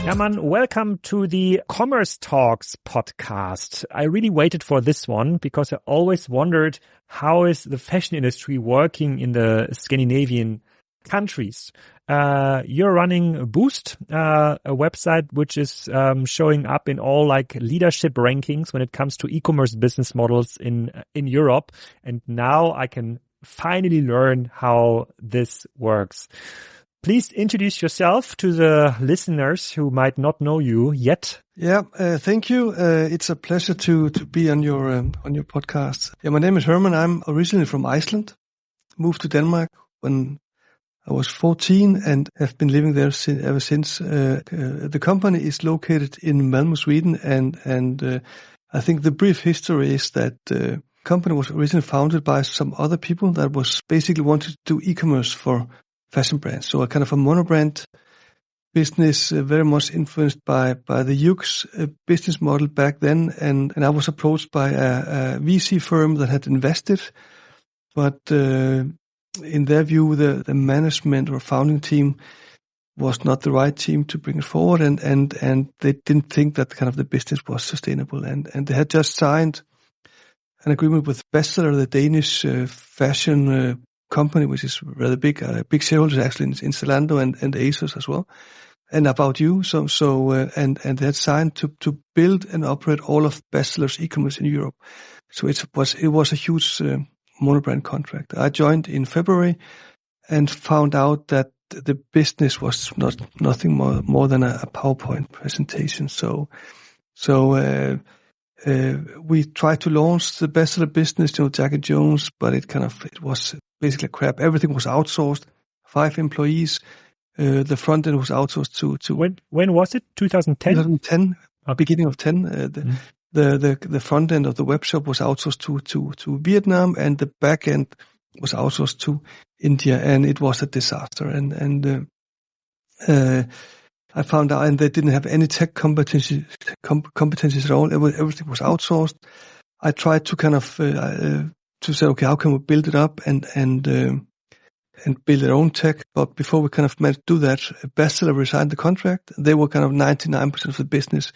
Hermann, welcome to the Commerce Talks podcast. I really waited for this one because I always wondered how is the fashion industry working in the Scandinavian countries. You're running Boozt, a website which is showing up in all like leadership rankings when it comes to e-commerce business models in Europe. And now I can finally learn how this works. Please introduce yourself to the listeners who might not know you yet. Yeah, thank you. It's a pleasure to be on your podcast. Yeah, my name is Hermann. I'm originally from Iceland. Moved to Denmark when I was 14 and have been living there ever since. The company is located in Malmö, Sweden, and I think the brief history is that the company was originally founded by some other people that was basically wanted to do e-commerce for fashion brands. So a kind of a monobrand business, very much influenced by the YOOX business model back then. And I was approached by a VC firm that had invested, but in their view, the management or founding team was not the right team to bring it forward, and they didn't think that kind of the business was sustainable. And they had just signed an agreement with Bestseller, the Danish fashion company, which is rather big, big shareholders actually in Zalando and ASOS as well, and About You. And they had signed to build and operate all of Bestseller's e-commerce in Europe. So it was a huge monobrand contract. I joined in February and found out that the business was nothing more than a PowerPoint presentation. So we tried to launch the Bestseller business, Jack and Jones, but it was basically crap. Everything was outsourced. 5 employees. The front end was outsourced to. When was it? 2010. 2010. Beginning of 10. The front end of the web shop was outsourced to Vietnam, and the back end was outsourced to India, and it was a disaster. And I found out, and they didn't have any tech competencies at all. Everything was outsourced. I tried to kind of to say, okay, how can we build it up and build their own tech? But before we kind of managed to do that, Bestseller resigned the contract. They were kind of 99% of the business.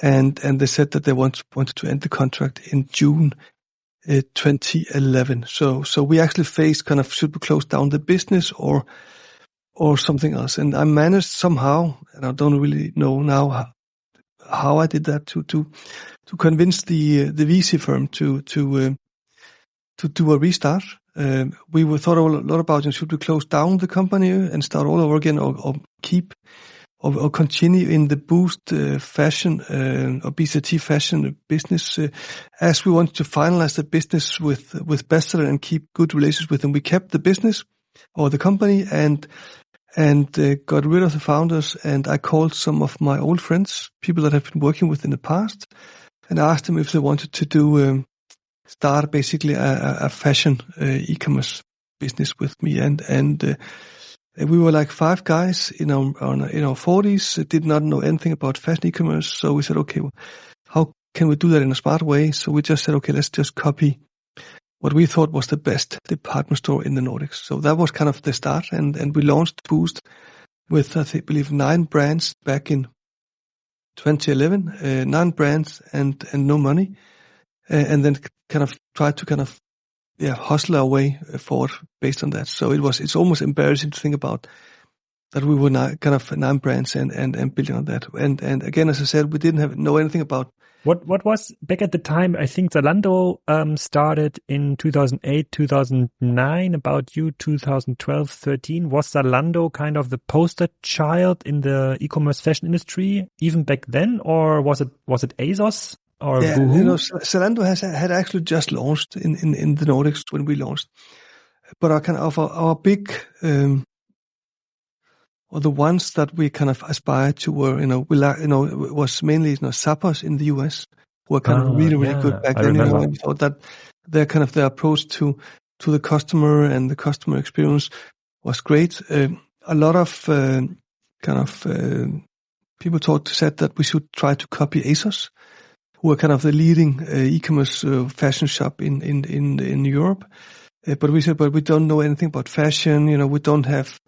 And they said that they wanted to end the contract in June 2011. So we actually faced kind of, should we close down the business or something else? And I managed somehow, and I don't really know now how I did that, to convince the VC firm to do a restart. We thought a lot about, should we close down the company and start all over again, or keep or continue in the Boozt fashion or BCT fashion business, as we wanted to finalize the business with Bestseller and keep good relations with them. We kept the business or the company and got rid of the founders. And I called some of my old friends, people that I've been working with in the past, and asked them if they wanted to start basically a fashion e-commerce business with me. And we were like 5 guys in our 40s, did not know anything about fashion e-commerce. So we said, okay, well, how can we do that in a smart way? So we just said, okay, let's just copy what we thought was the best department store in the Nordics. So that was kind of the start. And we launched Boozt with, I believe, 9 brands back in 2011, 9 brands and no money. And then kind of tried to hustle our way forward based on that. So it's almost embarrassing to think about that we were kind of 9 brands and building on that. And again, as I said, we didn't know anything about. What was back at the time? I think Zalando started in 2008, 2009. About You, 2012, 13. Was Zalando kind of the poster child in the e-commerce fashion industry even back then, or was it ASOS? Or yeah, Zalando had actually just launched in the Nordics when we launched, but our big or the ones that we kind of aspired to were was mainly Zappos in the US, who were kind of really good back then. And we thought that their approach to the customer and the customer experience was great. A lot of people said that we should try to copy ASOS, who are kind of the leading e-commerce fashion shop in Europe. But we said, but we don't know anything about fashion. We don't have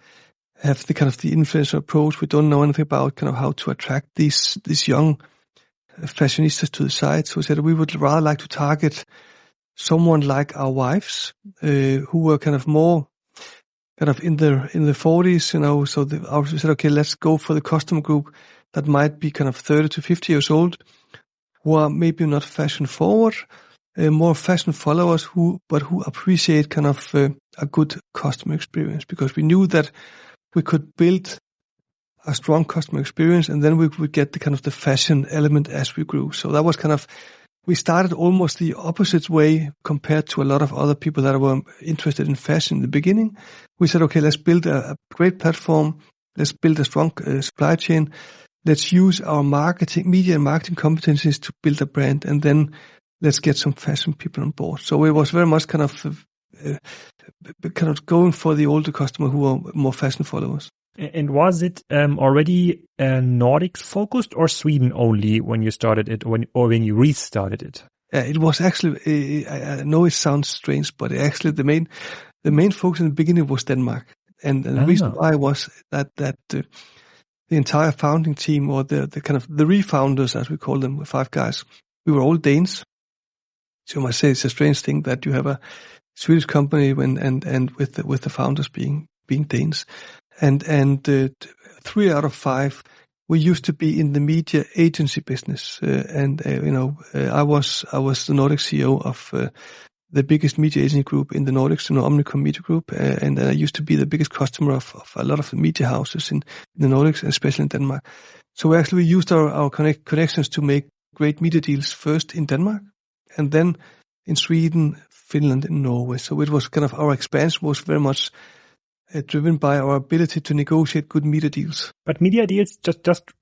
the kind of the influencer approach. We don't know anything about kind of how to attract these young fashionistas to the site. So we said we would rather like to target someone like our wives, who were kind of more kind of in the 40s, So we said, okay, let's go for the customer group that might be kind of 30 to 50 years old, who are maybe not fashion forward, more fashion followers who appreciate kind of a good customer experience, because we knew that we could build a strong customer experience, and then we would get the kind of the fashion element as we grew. So that was kind of, we started almost the opposite way compared to a lot of other people that were interested in fashion in the beginning. We said, okay, let's build a great platform. Let's build a strong supply chain. Let's use our media and marketing competencies to build a brand, and then let's get some fashion people on board. So it was very much kind of going for the older customer who are more fashion followers. And was it already Nordics focused or Sweden only when you started it, or when you restarted it? It was actually, I know it sounds strange, but actually the main focus in the beginning was Denmark. And the reason why was that the entire founding team, or the kind of the refounders, as we call them, 5 guys, we were all Danes. So you might say it's a strange thing that you have a Swedish company and with the founders being Danes. And 3 out of 5, we used to be in the media agency business. I was the Nordic CEO of the biggest media agency group in the Nordics, Omnicom Media Group. And I used to be the biggest customer of a lot of the media houses in the Nordics, especially in Denmark. So we used our connections to make great media deals first in Denmark, and then in Sweden, Finland, and Norway. So it was kind of, our expansion was very much driven by our ability to negotiate good media deals. But media deals, just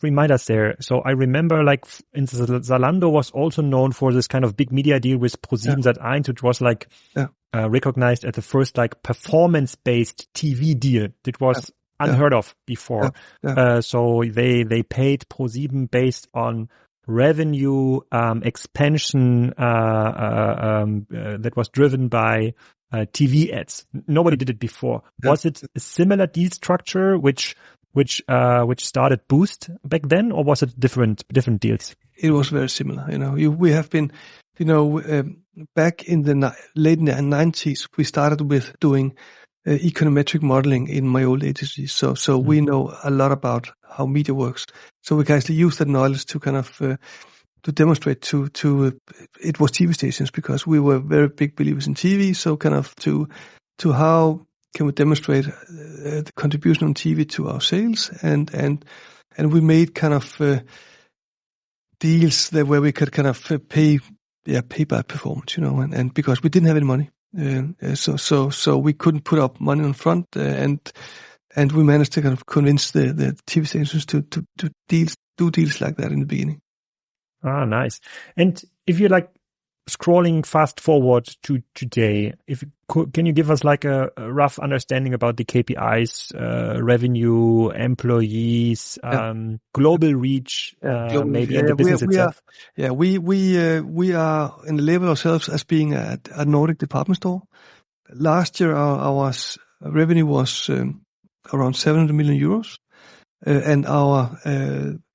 remind us there. So I remember, like, Zalando was also known for this kind of big media deal with ProSiebenSat.1, which was like recognized as the first like performance-based TV deal. It was unheard of before. So they paid ProSieben based on revenue expansion that was driven by TV ads. Nobody did it before. Was it a similar deal structure which started Boozt back then, or was it different deals? It was very similar. We have been, back in the late 90s, we started with doing econometric modeling in my old agency. So we know a lot about how media works. So we can actually use that knowledge to kind of to demonstrate to it was TV stations, because we were very big believers in TV. So kind of to how can we demonstrate the contribution on TV to our sales, and we made kind of deals where we could kind of pay by performance, and because we didn't have any money, so we couldn't put up money on front, and we managed to kind of convince the TV stations to do deals like that in the beginning. Ah, nice. And if you're like scrolling fast forward to today, can you give us like a rough understanding about the KPIs, revenue, employees, global reach, maybe and the business itself? We are in the label ourselves as being a Nordic department store. Last year our revenue was around 700 million euros, and our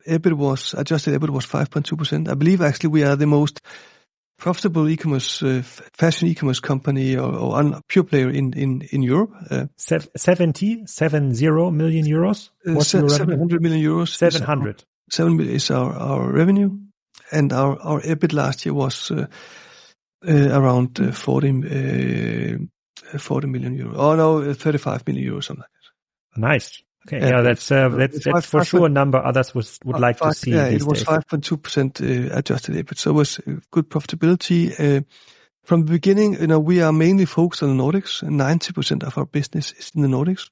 adjusted EBIT was 5.2%. I believe actually we are the most profitable e-commerce, fashion e-commerce company or pure player in Europe. 70 million euros? What's your revenue? 700 million euros. 700. 7 is our revenue, and our EBIT last year was around 40 million euros. Oh no, 35 million euros, something like that. Nice. Okay, that's for sure a number others would like to see. It was 5.2% adjusted EBIT, so it was good profitability. From the beginning, we are mainly focused on the Nordics, and 90% of our business is in the Nordics.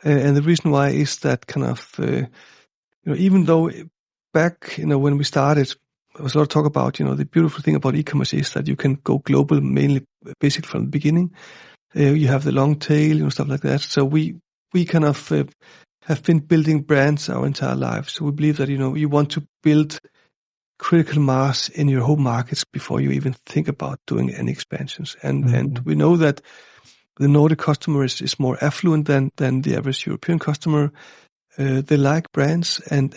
And the reason why is that kind of, even though back, when we started, there was a lot of talk about, the beautiful thing about e-commerce is that you can go global mainly, basically from the beginning. You have the long tail, stuff like that. So we kind of have been building brands our entire lives. So we believe that, you want to build critical mass in your home markets before you even think about doing any expansions. And we know that the Nordic customer is more affluent than the average European customer. They like brands, and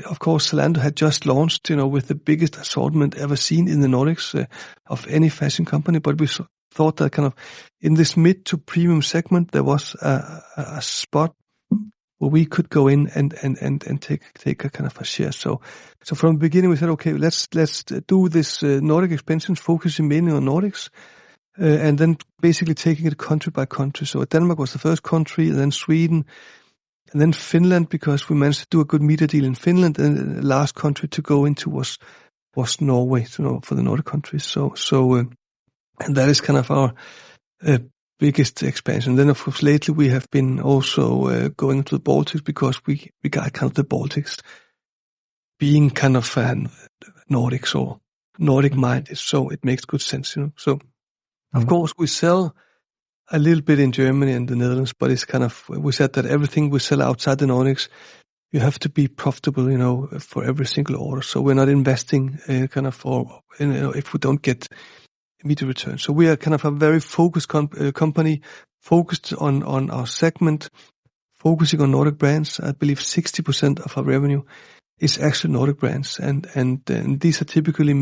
of course Zalando had just launched, with the biggest assortment ever seen in the Nordics of any fashion company. But we thought that kind of in this mid to premium segment there was a spot where we could go in and take a kind of a share. So from the beginning we said, okay, let's do this Nordic expansion, focusing mainly on Nordics, and then basically taking it country by country. So Denmark was the first country, and then Sweden, and then Finland, because we managed to do a good media deal in Finland, and the last country to go into was Norway, for the Nordic countries. So and that is kind of our biggest expansion. Then, of course, lately we have been also going to the Baltics, because we got kind of the Baltics being kind of Nordics or Nordic minded, so it makes good sense, So, of course, we sell a little bit in Germany and the Netherlands, but it's kind of, we said that everything we sell outside the Nordics, you have to be profitable, for every single order. So we're not investing if we don't get immediate return. So we are kind of a very focused company, focused on our segment, focusing on Nordic brands. I believe 60% of our revenue is actually Nordic brands, and these are typically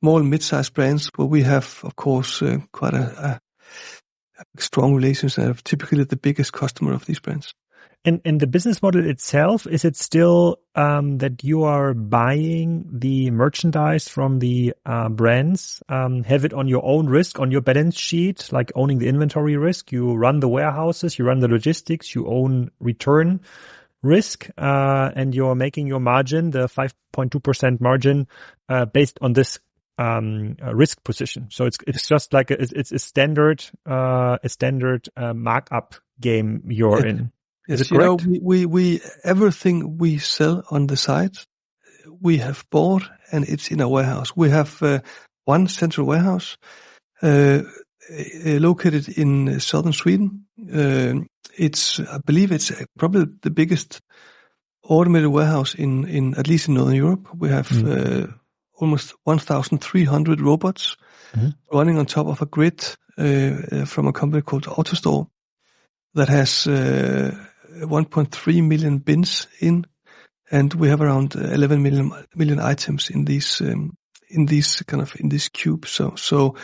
small mid-sized brands where we have, of course, quite a strong relationship. Typically the biggest customer of these brands. And the business model itself, is it still that you are buying the merchandise from the brands, have it on your own risk, on your balance sheet, like owning the inventory risk? You run the warehouses, you run the logistics, you own return risk, and you're making your margin, the 5.2% margin, based on this risk position. So it's just like it's a standard markup game you're in. Is it correct? We everything we sell on the site, we have bought, and it's in a warehouse. We have one central warehouse located in southern Sweden. I believe it's probably the biggest automated warehouse in at least in Northern Europe. We have almost 1,300 robots running on top of a grid from a company called AutoStore that has 1.3 million bins in, and we have around 11 million items in these cubes. So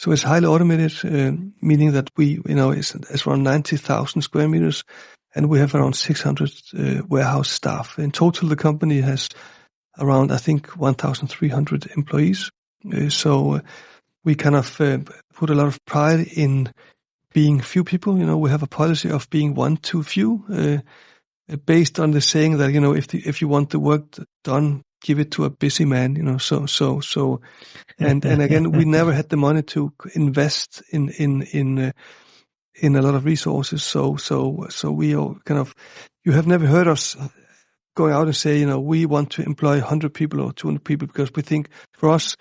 it's highly automated, meaning that it's around 90,000 square meters, and we have around 600 warehouse staff. In total, the company has around, I think, 1,300 employees. So we kind of put a lot of pride in being few people. We have a policy of being one too few, based on the saying that, if you want the work done, give it to a busy man, and again, we never had the money to invest in a lot of resources. So we are kind of, you have never heard us going out and say, we want to employ 100 people or 200 people, because we think for us,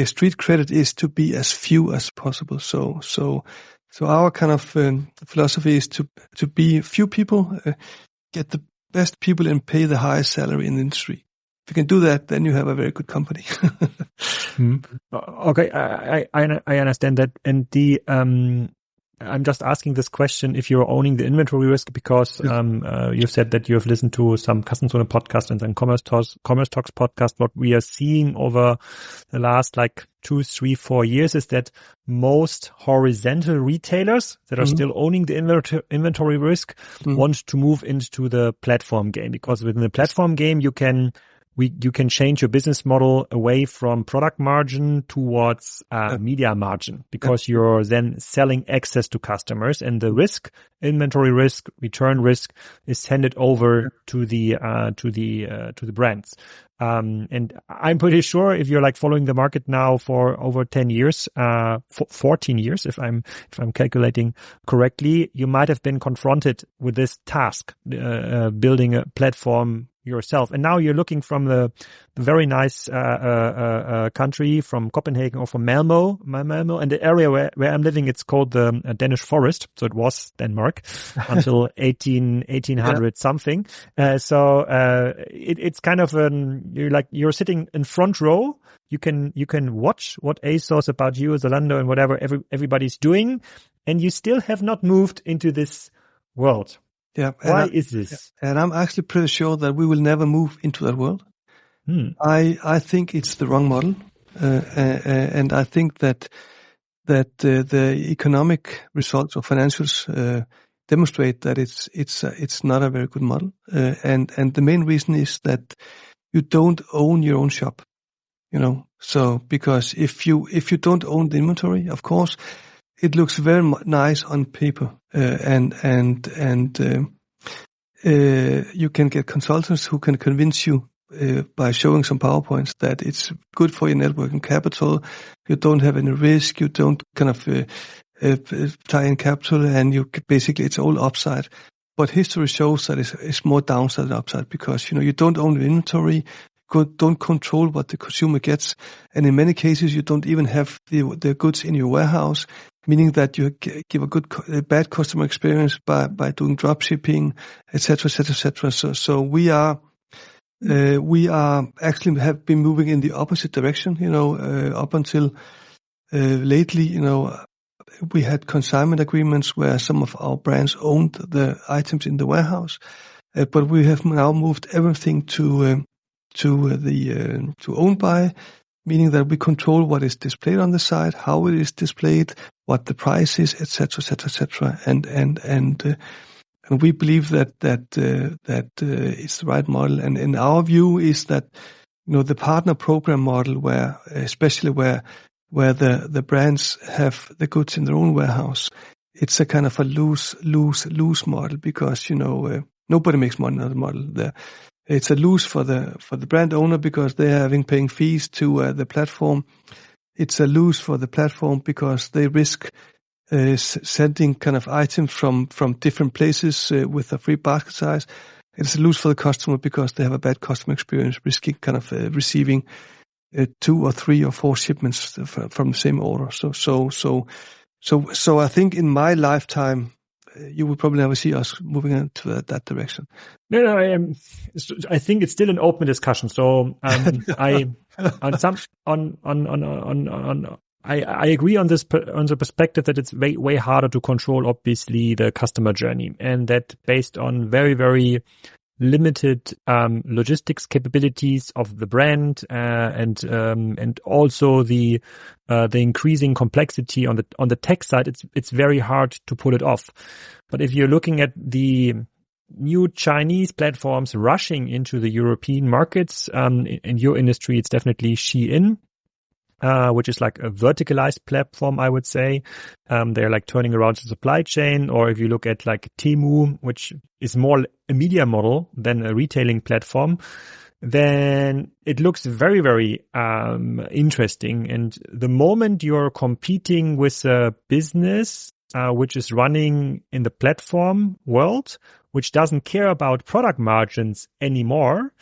street credit is to be as few as possible. So our kind of philosophy is to be few people, get the best people, and pay the highest salary in the industry. If you can do that, then you have a very good company. Okay, I understand that. And I'm just asking this question if you're owning the inventory risk, because you've said that you have listened to some Customs Owner podcast and then Commerce Talks podcast. What we are seeing over the last 2, 3, 4 years is that most horizontal retailers that are still owning the inventory risk want to move into the platform game, because within the platform game you can change your business model away from product margin towards media margin, because you're then selling access to customers, and the risk, inventory risk, return risk, is handed over to the brands. And I'm pretty sure if you're following the market now for over 10 years, 14 years, if I'm calculating correctly, you might have been confronted with this task, building a platform yourself. And now you're looking from the very nice country from Copenhagen or from Malmo, and the area where I'm living, it's called the Danish Forest. So it was Denmark until 1800 something. So it's kind of you're sitting in front row. You can watch what ASOS, About You, Zalando, and whatever everybody's doing, and you still have not moved into this world. Yeah. Why is this? And I'm actually pretty sure that we will never move into that world. I think it's the wrong model, and I think that the economic results or financials demonstrate that it's not a very good model. And the main reason is that you don't own your own shop. So because if you don't own the inventory, of course, it looks very nice on paper, and you can get consultants who can convince you by showing some PowerPoints that it's good for your net working capital. You don't have any risk. You don't kind of tie in capital, and it's all upside. But history shows that it's more downside than upside, because you don't own the inventory. Don't control what the consumer gets, and in many cases you don't even have the goods in your warehouse, meaning that you give a bad customer experience by doing drop shipping, etc., etc., etc. So we are actually have been moving in the opposite direction. Up until lately, we had consignment agreements where some of our brands owned the items in the warehouse, but we have now moved everything to own by, meaning that we control what is displayed on the site, how it is displayed, what the price is, etc., etc., etc. And we believe that it's the right model. And our view is that the partner program model, where the brands have the goods in their own warehouse, it's a kind of a lose model, because nobody makes money on the model. It's a lose for the brand owner, because they're paying fees to the platform. It's a lose for the platform because they risk sending kind of items from different places with a free basket size. It's a lose for the customer because they have a bad customer experience, risking kind of receiving 2 or 3 or 4 shipments from the same order. So I think in my lifetime, you will probably never see us moving into that direction. No, I think it's still an open discussion. So I agree on the perspective that it's way harder to control, obviously, the customer journey, and that based on very, very limited logistics capabilities of the brand, and also the increasing complexity on the tech side, it's very hard to pull it off. But if you're looking at the new Chinese platforms rushing into the European markets, in your industry, it's definitely Shein, which is like a verticalized platform, I would say. They're like turning around the supply chain. Or if you look at like Temu, which is more a media model than a retailing platform, then it looks very, very interesting. And the moment you're competing with a business which is running in the platform world, which doesn't care about product margins anymore,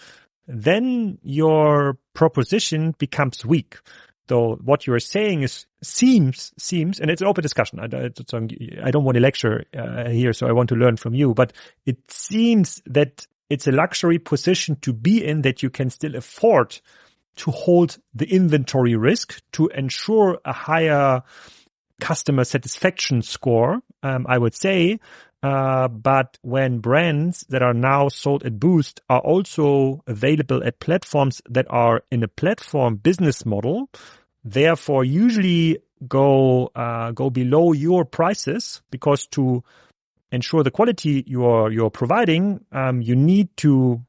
then your proposition becomes weak. So what you're saying seems, and it's an open discussion. I don't want to lecture here, so I want to learn from you. But it seems that it's a luxury position to be in, that you can still afford to hold the inventory risk to ensure a higher customer satisfaction score, I would say. But when brands that are now sold at Boozt are also available at platforms that are in a platform business model, therefore usually go below your prices, because to ensure the quality you're providing, you need to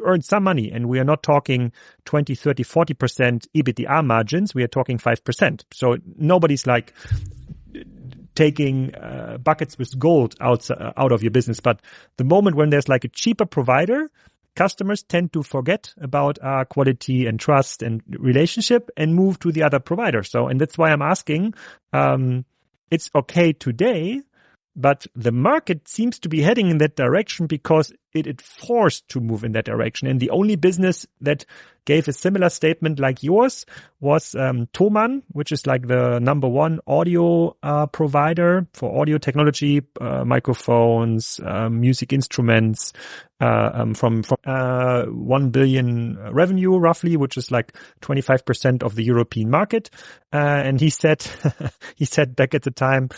earn some money. And we are not talking 20, 30, 40% EBITDA margins. We are talking 5%. So nobody's like taking buckets with gold out of your business. But the moment when there's like a cheaper provider, customers tend to forget about quality and trust and relationship and move to the other provider. And that's why I'm asking, it's okay today, but the market seems to be heading in that direction, because it forced to move in that direction. And the only business that gave a similar statement like yours was Thomann, which is like the number one audio provider for audio technology, microphones, music instruments, from 1 billion revenue roughly, which is like 25% of the European market. And he said back at the time,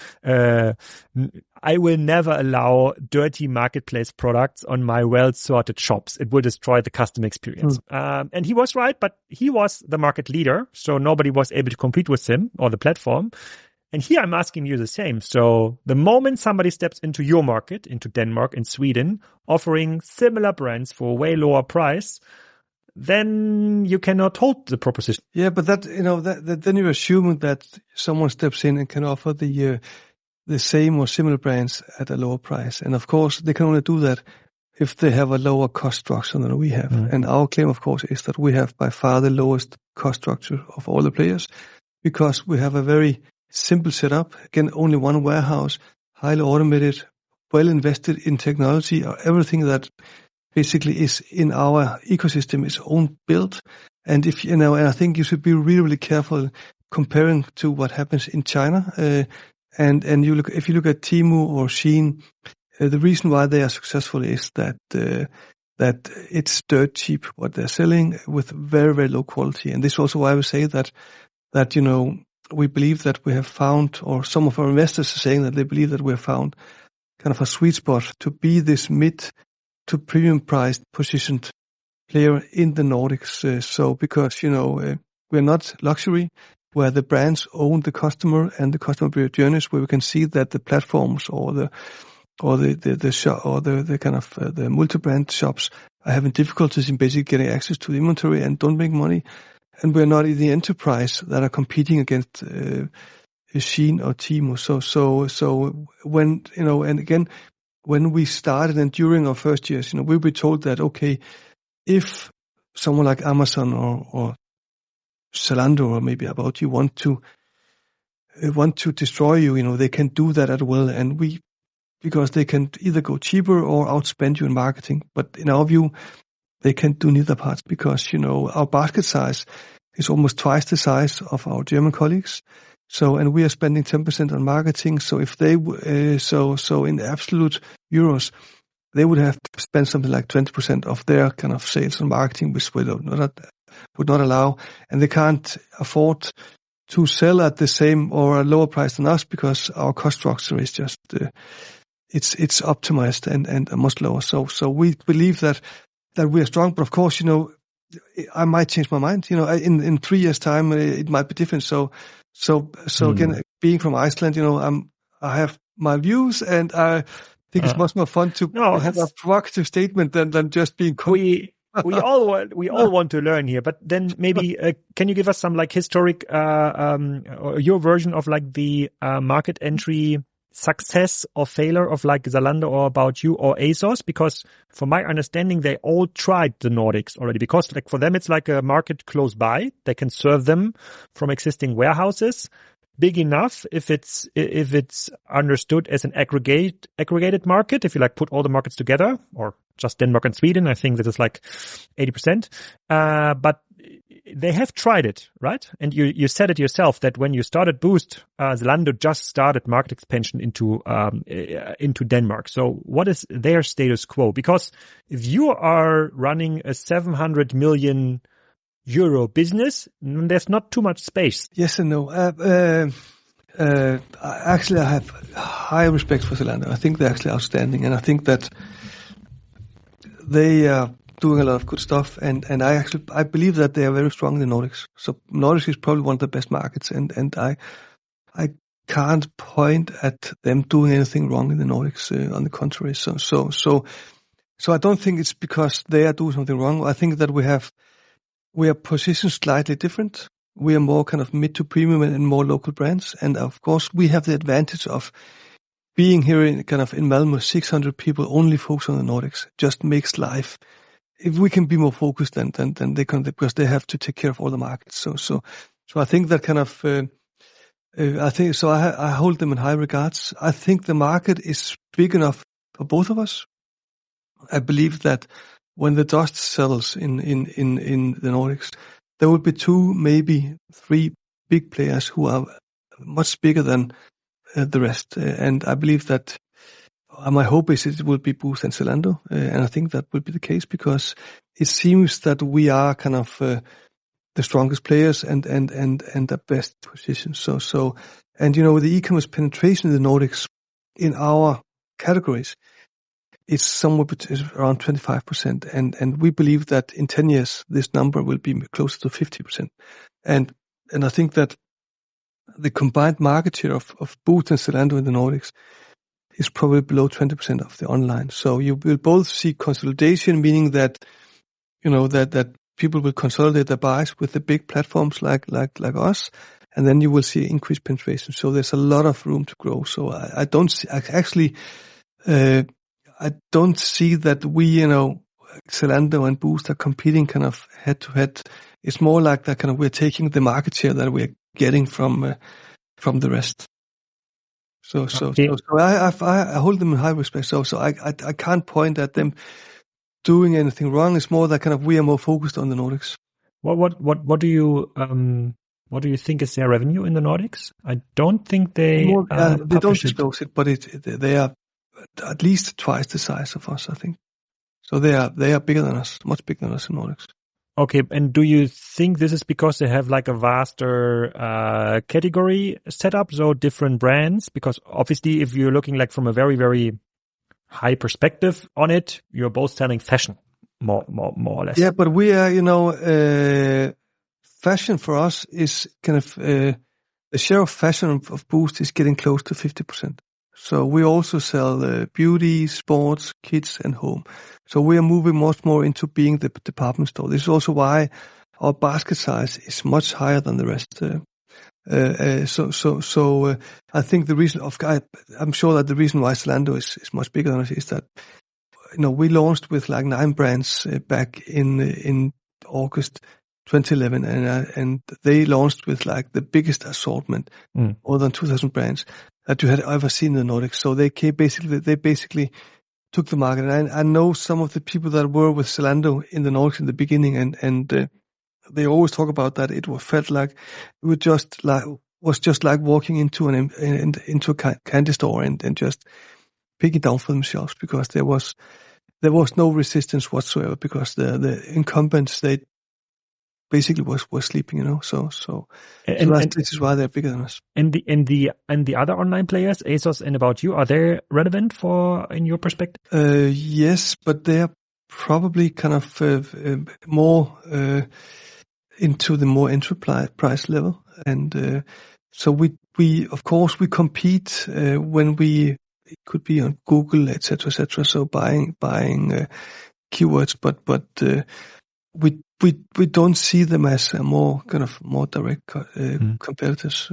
I will never allow dirty marketplace products on my well-sorted shops. It will destroy the customer experience. And he was right, but he was the market leader, so nobody was able to compete with him or the platform. And here I'm asking you the same. So the moment somebody steps into your market, into Denmark and Sweden, offering similar brands for a way lower price, then you cannot hold the proposition. Yeah, but that then you're assuming that someone steps in and can offer the same or similar brands at a lower price. And of course, they can only do that if they have a lower cost structure than we have. Mm-hmm. And our claim, of course, is that we have by far the lowest cost structure of all the players, because we have a very simple setup. Again, only one warehouse, highly automated, well invested in technology. Everything that basically is in our ecosystem is own built. And and I think you should be really, really careful comparing to what happens in China. And if you look at Temu or Shein, the reason why they are successful is that it's dirt cheap what they're selling with very, very low quality. And this is also why we say that we believe that we have found, or some of our investors are saying that they believe that we have found kind of a sweet spot to be this mid to premium priced positioned player in the Nordics. So because, we're not luxury, where the brands own the customer and the customer journeys, where we can see that the platforms or the shop or the kind of the multi-brand shops are having difficulties in basically getting access to the inventory and don't make money. And we're not in the enterprise that are competing against Shein or Temu. So when, and again, when we started and during our first years, we were told that, okay, if someone like Amazon or Zalando or maybe About You want to destroy you, they can do that at will. And because they can either go cheaper or outspend you in marketing. But in our view, they can do neither parts because, our basket size is almost twice the size of our German colleagues. So, and we are spending 10% on marketing. So if they, so in absolute euros, they would have to spend something like 20% of their kind of sales on marketing, which would not allow, and they can't afford to sell at the same or a lower price than us because our cost structure is just, it's optimized and much lower. So we believe that we are strong, but of course, I might change my mind, in 3 years time, it might be different. So again, being from Iceland, I have my views and I think it's much more fun to have a provocative statement than just being we all want to learn here, but then maybe can you give us some like historic or your version of like the market entry success or failure of like Zalando or About You or ASOS? Because from my understanding, they all tried the Nordics already, because like for them it's like a market close by. They can serve them from existing warehouses, big enough if it's understood as an aggregated market. If you like put all the markets together, or just Denmark and Sweden, I think that is like 80%. But they have tried it, right? And you said it yourself that when you started Boozt, Zalando just started market expansion into Denmark. So what is their status quo? Because if you are running a 700 million euro business, there's not too much space. Yes and no. Actually, I have high respect for Zalando. I think they're actually outstanding, and I think that they are doing a lot of good stuff. And I believe that they are very strong in the Nordics. So Nordics is probably one of the best markets, and I can't point at them doing anything wrong in the Nordics. On the contrary, so I don't think it's because they are doing something wrong. I think that we are positioned slightly different. We are more kind of mid to premium and more local brands. And of course, we have the advantage of being here in Malmö, 600 people only focus on the Nordics. Just makes life. If we can be more focused than they can, because they have to take care of all the markets. So I think that kind of, I hold them in high regards. I think the market is big enough for both of us. I believe that when the dust settles in the Nordics, there will be 2, maybe 3 big players who are much bigger than the rest. And I believe that my hope is it will be Boozt and Zalando. And I think that will be the case because it seems that we are kind of the strongest players and the best position. So, and the e-commerce penetration in the Nordics in our categories, it's somewhere around 25%. And we believe that in 10 years, this number will be closer to 50%. And I think that the combined market share of Boozt and Zalando in the Nordics is probably below 20% of the online. So you will both see consolidation, meaning that, that people will consolidate their buys with the big platforms like us, and then you will see increased penetration. So there's a lot of room to grow. So I don't see, actually, I don't see that we, Zalando and Boozt are competing kind of head to head. It's more like that kind of we're taking the market share that we're getting from the rest. So I hold them in high respect. So I can't point at them doing anything wrong. It's more that kind of we are more focused on the Nordics. What do you think is their revenue in the Nordics? I don't think they don't disclose it, but they are at least twice the size of us, I think. So they are bigger than us, much bigger than us in Nordics. Okay, and do you think this is because they have like a vaster category setup, so different brands? Because obviously, if you're looking like from a very, very high perspective on it, you're both selling fashion, more or less. Yeah, but we are, fashion for us is kind of the share of fashion of Boozt is getting close to 50%. So we also sell beauty, sports, kids, and home. So we are moving much more into being the department store. This is also why our basket size is much higher than the rest. So I think the reason I'm sure that the reason why Zalando is much bigger than us is that we launched with like 9 brands back in August 2011, and they launched with like the biggest assortment, more than 2,000 brands that you had ever seen in the Nordics. So they basically took the market. And I know some of the people that were with Zalando in the Nordics in the beginning, and they always talk about that it felt like it was just like walking into into a candy store and just pick it down for themselves, because there was no resistance whatsoever, because the incumbents, they basically was sleeping, So this is why they're bigger than us. And the other online players, ASOS and About You, are they relevant in your perspective? Yes, but they are probably kind of more into the more enterprise level, and so we of course we compete when it could be on Google, etc. So buying keywords, but we don't see them as a more direct competitors.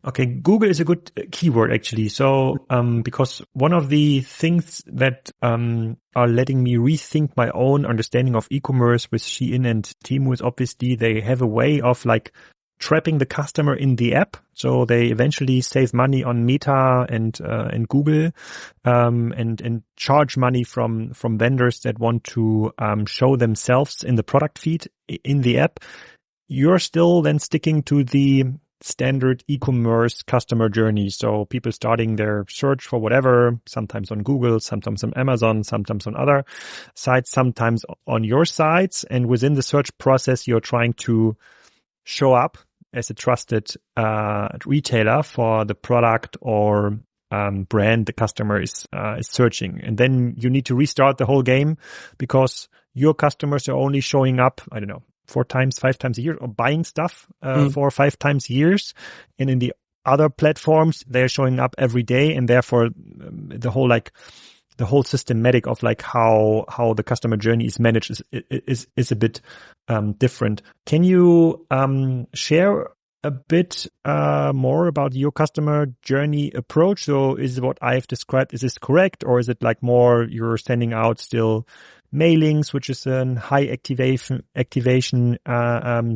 Okay, Google is a good keyword actually. So because one of the things that are letting me rethink my own understanding of e-commerce with Shein and Temu is obviously they have a way of like trapping the customer in the app. So they eventually save money on Meta and Google, and charge money from vendors that want to show themselves in the product feed in the app. You're still then sticking to the standard e-commerce customer journey. So people starting their search for whatever, sometimes on Google, sometimes on Amazon, sometimes on other sites, sometimes on your sites. And within the search process, you're trying to show up as a trusted retailer for the product or brand the customer is searching. And then you need to restart the whole game, because your customers are only showing up, I don't know, 4 times, 5 times a year, or buying stuff 4 or 5 times a year. And in the other platforms, they're showing up every day, and therefore the whole systematic of like how the customer journey is managed is a bit different. Can you share a bit more about your customer journey approach? So is what I've described, is this correct, or is it like more you're sending out still mailings, which is a high activation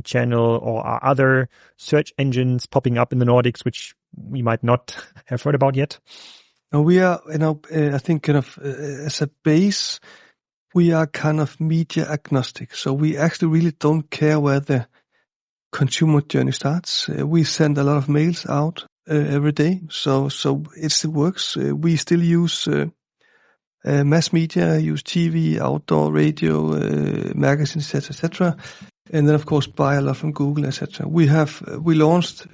channel, or are other search engines popping up in the Nordics which we might not have heard about yet? We are, I think, as a base, we are kind of media agnostic. So we actually really don't care where the consumer journey starts. We send a lot of mails out every day. So it works. We still use mass media, use TV, outdoor radio, magazines, etc. And then of course buy a lot from Google, etc. We launched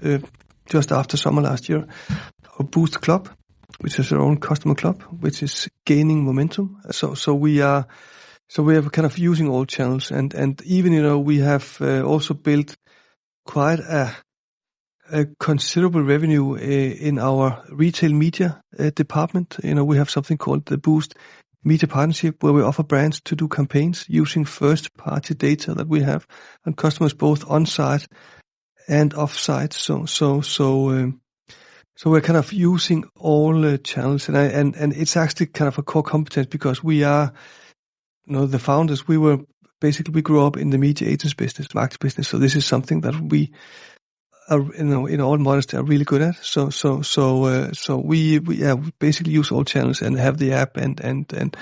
just after summer last year our Boozt Club, which is our own customer club, which is gaining momentum. So we are kind of using all channels, and even we have also built quite a considerable revenue in our retail media department. We have something called the Boozt Media Partnership, where we offer brands to do campaigns using first-party data that we have on customers both on-site and off-site. So we're kind of using all channels, and it's actually kind of a core competence, because we are, the founders. We grew up in the media agents business, market business. So this is something that we are, in all modesty, are really good at. So we basically use all channels and have the app and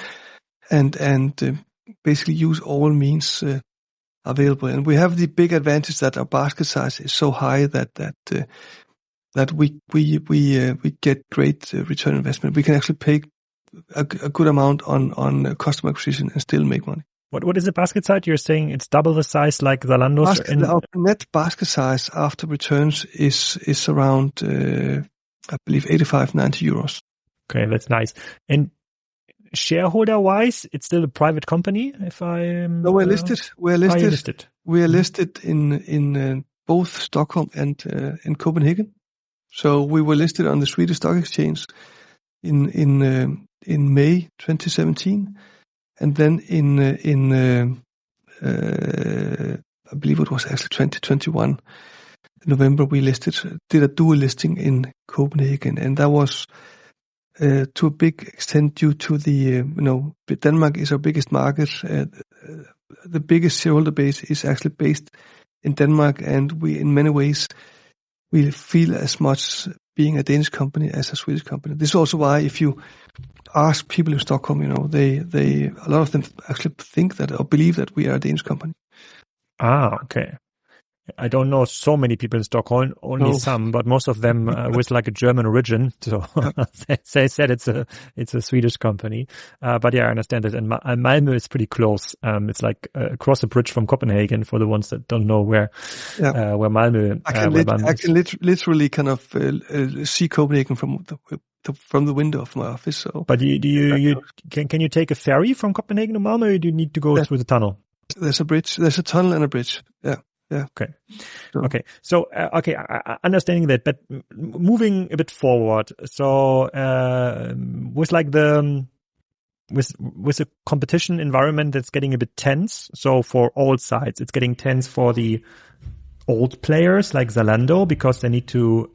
basically use all means available. And we have the big advantage that our basket size is so high that we get great return on investment. We can actually pay a good amount on customer acquisition and still make money. What is the basket size? You're saying it's double the size like Zalando's? Our net basket size after returns is around, I believe, 85-90 euros. Okay, that's nice. And shareholder-wise, it's still a private company. No, we're listed. We're listed. Listed. We are listed in both Stockholm and in Copenhagen. So we were listed on the Swedish Stock Exchange in May 2017. And then in I believe it was actually 2021, November, we did a dual listing in Copenhagen, and that was to a big extent due to the Denmark is our biggest market. The biggest shareholder base is actually based in Denmark, and we, in many ways, we feel as much being a Danish company as a Swedish company. This is also why, if you ask people in Stockholm, they a lot of them actually think that or believe that we are a Danish company. Okay. I don't know so many people in Stockholm, only some, but most of them with like a German origin. So they said it's a Swedish company. But yeah, I understand it. And Malmö is pretty close. It's like across the bridge from Copenhagen, for the ones that don't know where Malmö. I can literally kind of see Copenhagen from the window of my office. So, but can you take a ferry from Copenhagen to Malmö, or do you need to go through the tunnel? There's a bridge. There's a tunnel and a bridge. Yeah. Yeah. Okay. Okay. So, understanding that, but moving a bit forward. So, with the competition environment that's getting a bit tense. So for all sides, it's getting tense for the old players like Zalando, because they need to,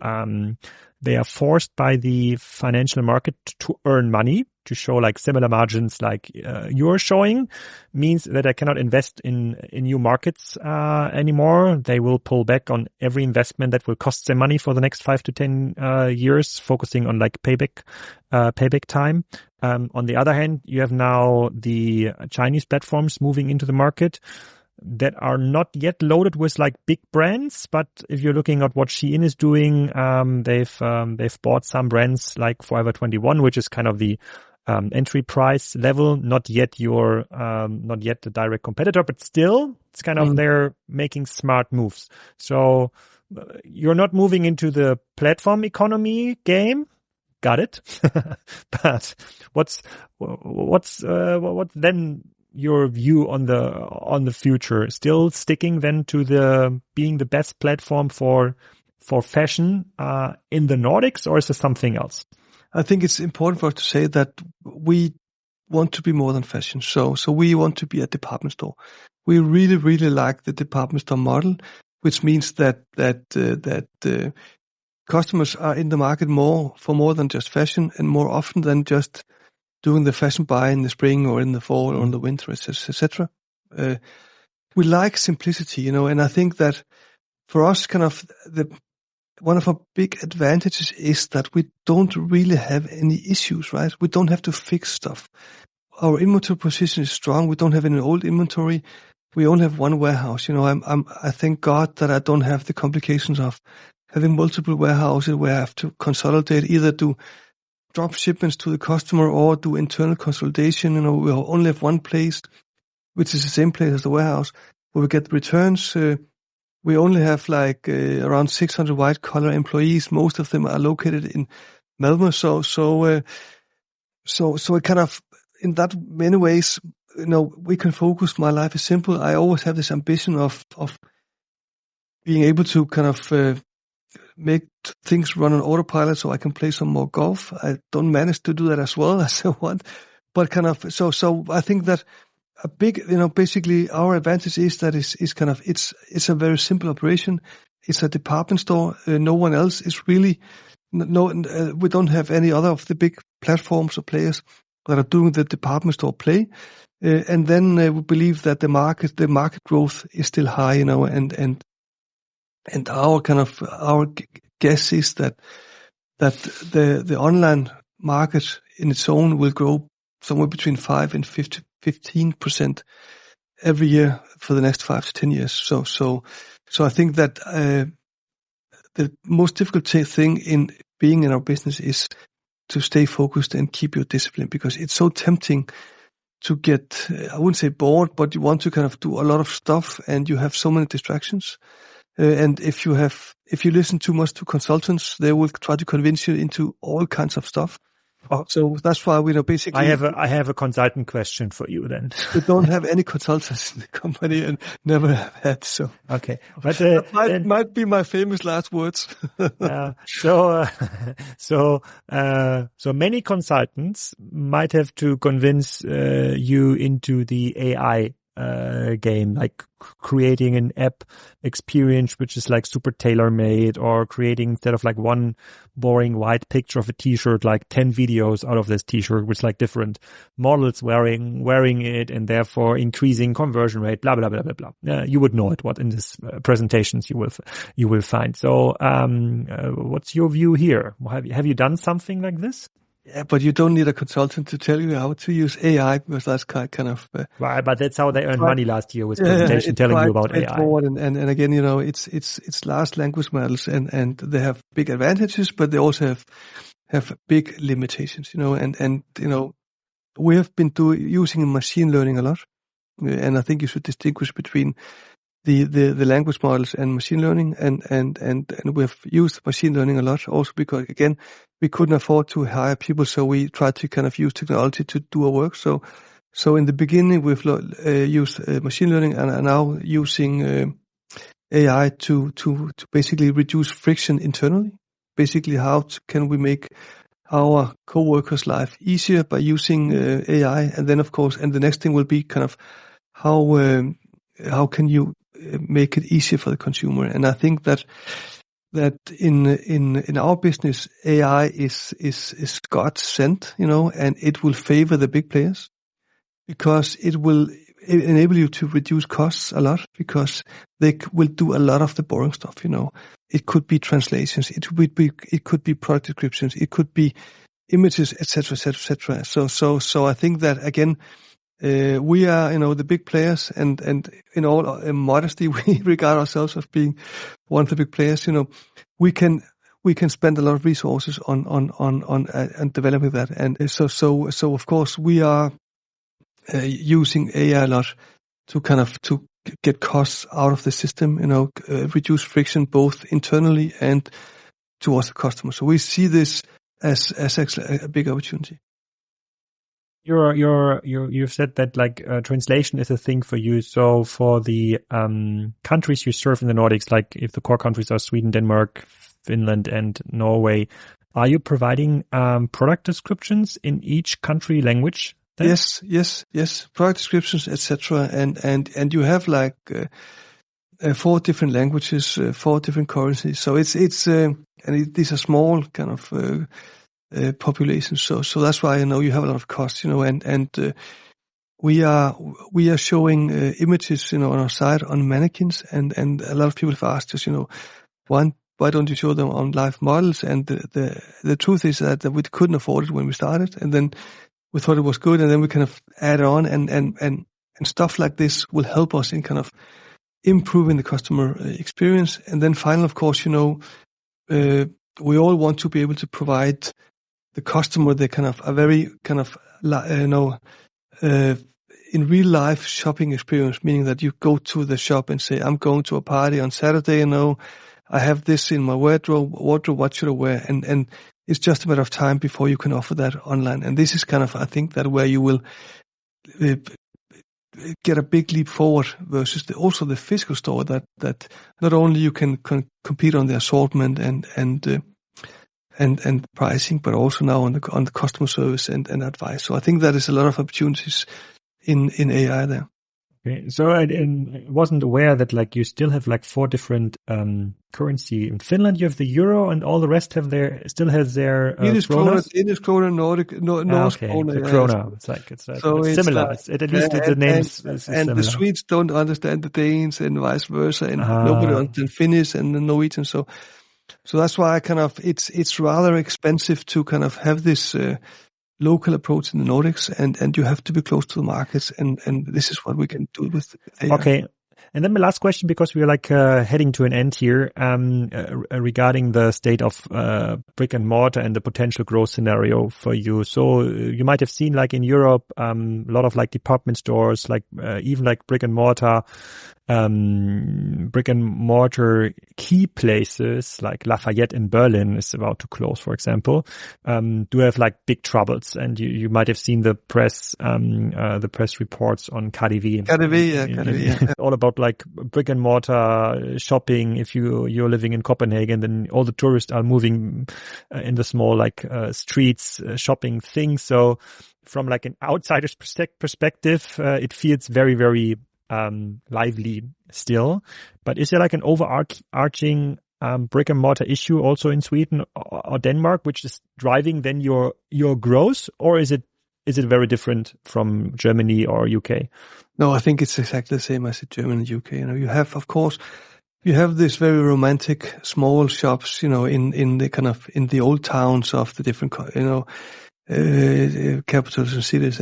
they are forced by the financial market to earn money, to show like similar margins like you're showing, means that I cannot invest in new markets anymore. They will pull back on every investment that will cost them money for the next 5 to 10 years, focusing on like payback time. On the other hand, you have now the Chinese platforms moving into the market that are not yet loaded with like big brands, but if you're looking at what Shein is doing, they've bought some brands like Forever 21, which is kind of the entry price level, not yet the direct competitor, but still it's kind of they're making smart moves. So you're not moving into the platform economy game. Got it. But what's then your view on the future? Still sticking then to being the best platform for fashion in the Nordics, or is there something else? I think it's important for us to say that we want to be more than fashion. So we want to be a department store. We really, really like the department store model, which means that customers are in the market for more than just fashion, and more often than just doing the fashion buy in the spring or in the fall or in the winter, etc. We like simplicity, and I think that for us, kind of one of our big advantages is that we don't really have any issues, right? We don't have to fix stuff. our inventory position is strong. We don't have any old inventory. We only have one warehouse. I thank God that I don't have the complications of having multiple warehouses where I have to consolidate, either do drop shipments to the customer or do internal consolidation. We only have one place, which is the same place as the warehouse, where we get the returns. We only have around 600 white collar employees. Most of them are located in Malmö. So it kind of, in that many ways, we can focus. My life is simple. I always have this ambition of being able to kind of make things run on autopilot so I can play some more golf. I don't manage to do that as well as I want, but kind of, so I think that a big, basically our advantage is that it's a very simple operation. It's a department store. No one else is really, we don't have any other of the big platforms or players that are doing the department store play. And then we believe that the market growth is still high, and our guess is that the online market in its own will grow somewhere between 5 and 15% every year for the next 5 to 10 years. So I think that the most difficult thing in being in our business is to stay focused and keep your discipline, because it's so tempting to get, I wouldn't say bored, but you want to kind of do a lot of stuff and you have so many distractions. And if you listen too much to consultants, they will try to convince you into all kinds of stuff. So that's why we basically. I have a consultant question for you then. We don't have any consultants in the company and never have had. So okay, but that might be my famous last words. So many consultants might have to convince you into the AI game, like creating an app experience which is like super tailor-made, or creating, instead of like one boring white picture of a t-shirt, like 10 videos out of this t-shirt with like different models wearing it, and therefore increasing conversion rate, blah blah blah blah blah. You would know it, what in this presentations you will find. So what's your view here? Have you done something like this? Yeah, but you don't need a consultant to tell you how to use AI, because that's kind of. Right, but that's how they earned money last year, with presentation telling you about AI. And again, it's large language models, and they have big advantages, but they also have big limitations, and we have been using machine learning a lot, and I think you should distinguish between the language models and machine learning, and we have used machine learning a lot also because, again, we couldn't afford to hire people, so we tried to kind of use technology to do our work. So in the beginning we've used machine learning, and are now using AI to basically reduce friction internally. Basically, how can we make our co-workers' life easier by using AI? And then, of course, and the next thing will be kind of how can you make it easier for the consumer? And I think that in our business, AI is God sent, and it will favor the big players, because it will enable you to reduce costs a lot, because they will do a lot of the boring stuff. It could be translations, it could be product descriptions, it could be images, etc., etc., etc. So I think that, again, we are, the big players, and in all modesty, we regard ourselves as being one of the big players. We can spend a lot of resources on developing that, and so of course we are using AI a lot to get costs out of the system. Reduce friction both internally and towards the customer. So we see this as actually a big opportunity. You've said that translation is a thing for you. So for the countries you serve in the Nordics, like if the core countries are Sweden, Denmark, Finland, and Norway, are you providing product descriptions in each country language then? Yes. Product descriptions, etc. And you have 4 different languages, 4 different currencies. So it's these are small kind of populations. So that's why you have a lot of costs, and we are showing images, on our site on mannequins, and a lot of people have asked us, why don't you show them on live models? And the truth is that we couldn't afford it when we started, and then we thought it was good, and then we kind of add on, and stuff like this will help us in kind of improving the customer experience. And then finally, of course, we all want to be able to provide the customer the kind of a very kind of in real life shopping experience, meaning that you go to the shop and say, I'm going to a party on Saturday, I have this in my wardrobe, what should I wear? And it's just a matter of time before you can offer that online. And this is kind of, I think, that where you will get a big leap forward versus also the physical store, that not only you can compete on the assortment and pricing, but also now on the customer service and advice. So I think that is a lot of opportunities in AI there. Okay. So I wasn't aware that like you still have like 4 different currency. In Finland, you have the euro, and all the rest still has their Danish krona, Nordic, Norse krona. The krona. It's similar. At least the names is similar. The Swedes don't understand the Danes, and vice versa, and nobody understands Finnish and the Norwegian. So that's why it's rather expensive to kind of have this local approach in the Nordics, and you have to be close to the markets, and this is what we can do with AI. Okay. And then my last question, because we're like heading to an end here, regarding the state of brick and mortar and the potential growth scenario for you. So you might have seen like in Europe, a lot of like department stores, like even like brick and mortar key places like Lafayette in Berlin is about to close, for example, do have like big troubles. And you might have seen the press reports on KaDeWe. All about like brick and mortar shopping. If you're living in Copenhagen, then all the tourists are moving in the small like streets shopping things. So from like an outsider's perspective, it feels very, very lively still. But is there like an overarching brick and mortar issue also in Sweden or Denmark, which is driving then your growth, or is it very different from Germany or UK? No, I think it's exactly the same as in Germany and UK. You have, of course, this very romantic small shops, in the kind of in the old towns of the different, capitals and cities,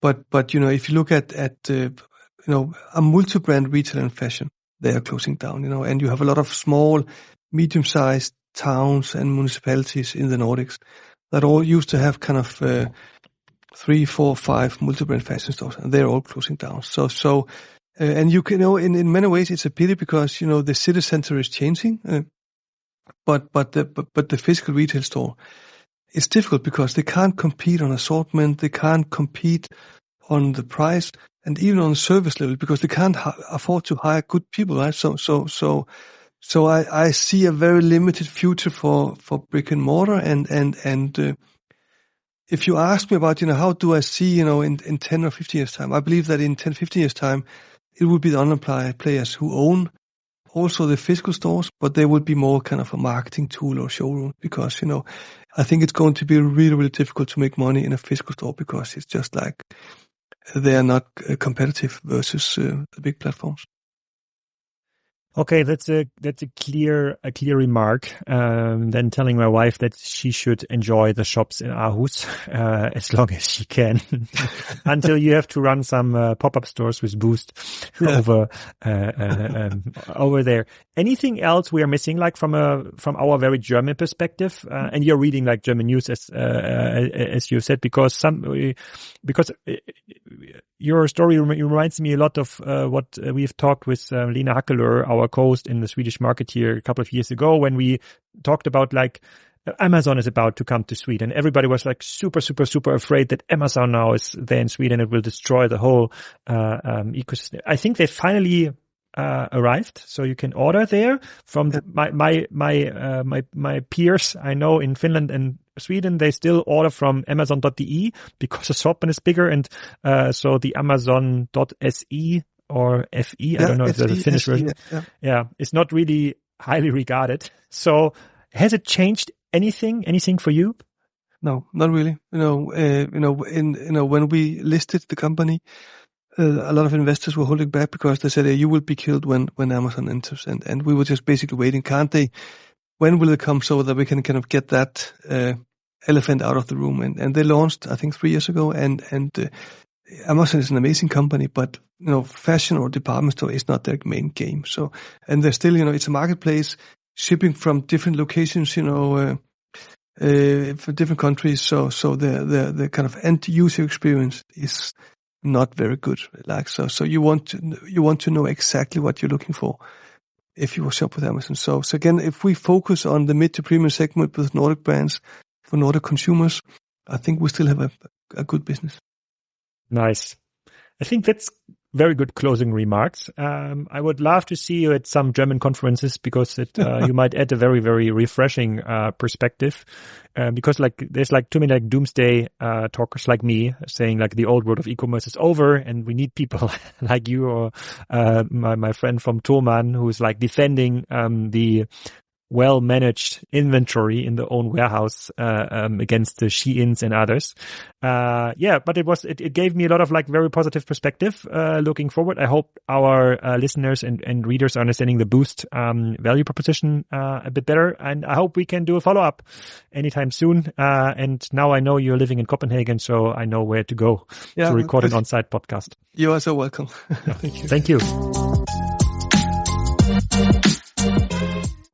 but if you look at a multi-brand retail and fashion, they are closing down, and you have a lot of small, medium-sized towns and municipalities in the Nordics that all used to have kind of 3, 4, 5 multi-brand fashion stores, and they're all closing down. So and you can in many ways it's a pity, because the city center is changing, but the physical retail store, it's difficult because they can't compete on assortment, they can't compete on the price, and even on the service level, because they can't afford to hire good people, right? So I see a very limited future for brick and mortar, and if you ask me about how do I see in 10 or 15 years time, I believe that in 10, 15 years time it will be the online players who own also the physical stores, but they would be more kind of a marketing tool or showroom, because I think it's going to be really, really difficult to make money in a physical store, because it's just like they are not competitive versus the big platforms. Okay, that's a clear remark. Then telling my wife that she should enjoy the shops in Aarhus as long as she can, until you have to run some pop-up stores with Boozt over there. Anything else we are missing, like from our very German perspective? And you're reading like German news as you said, because your story reminds me a lot of what we've talked with Lena Hackeler, our co-host in the Swedish market here a couple of years ago, when we talked about like Amazon is about to come to Sweden. Everybody was like super, super, super afraid that Amazon now is there in Sweden. It will destroy the whole ecosystem. I think they finally arrived, so you can order there from my peers I know in Finland and Sweden. They still order from Amazon.de because assortment is bigger, and so the Amazon.se or FE, I don't know if there's a Finnish version. Yeah, it's not really highly regarded. So has it changed anything for you? No, not really. When we listed the company, a lot of investors were holding back because they said, you will be killed when Amazon enters. And we were just basically waiting. When will it come, so that we can kind of get that elephant out of the room. And they launched, I think, 3 years ago. And Amazon is an amazing company, but, fashion or department store is not their main game. So, and they're still, it's a marketplace shipping from different locations, for different countries. So the kind of end user experience is not very good. So you want to know exactly what you're looking for if you shop with Amazon. So again, if we focus on the mid to premium segment with Nordic brands for Nordic consumers, I think we still have a good business. Nice. I think that's very good closing remarks. I would love to see you at some German conferences because you might add a very, very refreshing perspective. Because there's too many doomsday talkers like me saying the old world of e-commerce is over and we need people like you or my friend from Thomann who's defending the well-managed inventory in their own warehouse against the Sheins and others. But it gave me a lot of very positive perspective looking forward. I hope our listeners and readers are understanding the Boozt value proposition a bit better, and I hope we can do a follow-up anytime soon. And now I know you're living in Copenhagen, so I know where to go to record an on-site podcast. You are so welcome. Thank you. Thank you.